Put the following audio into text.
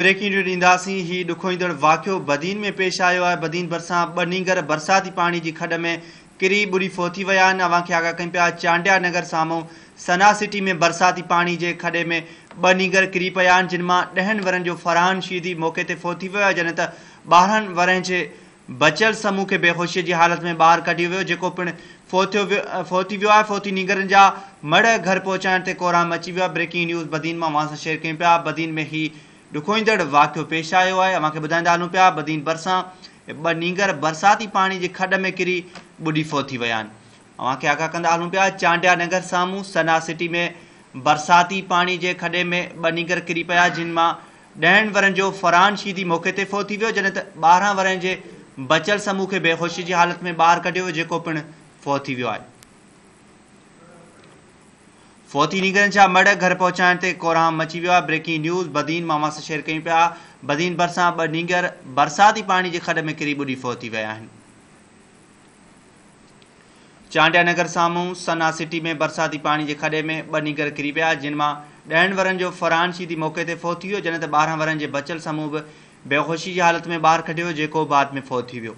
Breaking news ॾींदासीं। ही ॾुखोईंदड़ वाक़ियो बदीन में पेश आयो आहे। बदीन भरिसां ॿ नींगर बरसाती पाणी जी खॾ में किरी ॿुड़ी फोती विया आहिनि। अव्हांखे आगाह कयूं पिया चांडिया नगर साम्हूं सना सिटी में बरसाती पाणी जे खॾे में ॿ नींगर किरी पिया आहिनि, जिन मां 10 वरनि जो फरहान शीदी मौक़े ते फोती वियो आहे, जॾहिं त 12 वरनि जे बचियल समूह खे बेहोशीअ जी हालत में ॿाहिरि कढियो वियो, जेको पिणु फोती वियो आहे। फोती नींगरनि जा मड़ घर पहुचाइण ते कोराम अची वियो आहे। ब्रेकिंग न्यूज़ बदीन मां असां शेयर कयूं पिया। बदीन में ही ॾुखोईंदड़ वाक़ियो पेश आयो आहे। अव्हांखे ॿुधाईंदा हलूं पिया बदीन भरिसां ॿ नींगर बरसाती पाणी जी खॾ में किरी ॿुॾी फोती विया आहिनि। अव्हांखे आगाह कंदा हलूं पिया चांडिया नगर साम्हूं सना सिटी में बरसाती पाणी जे खॾे में ॿ नींगर किरी पिया, जिन मां 10 वरनि जो फरहान शीदी मौक़े ते फोती वियो, जॾहिं त 12 वरनि जे बचियल समूह खे बेहोशी जी हालत में ॿाहिरि कढियो वियो, जेको पिणु फोती वियो आहे। फोती नींगरनि जा मड़ घर पहुचाइण ते कोराम मची वियो आहे। ब्रेकिंग न्यूज़ बदीन मां असां शेयर कयूं पिया। बदीन भरिसां ॿ नींगर बरसाती पाणी जी खॾ में किरी ॿुॾी फोती विया आहिनि। चांडिया नगर साम्हूं सना सिटी में बरसाती पाणी जे खॾे में ॿ नींगर किरी पिया, जिन मां 10 वरनि जो फरहान शीदी मौक़े ते फोती वियो, जॾहिं त 12 वरनि जे बचियल समूह बि बेहोशी जी हालत में ॿाहिरि कढियो, जेको बाद में फोती वियो।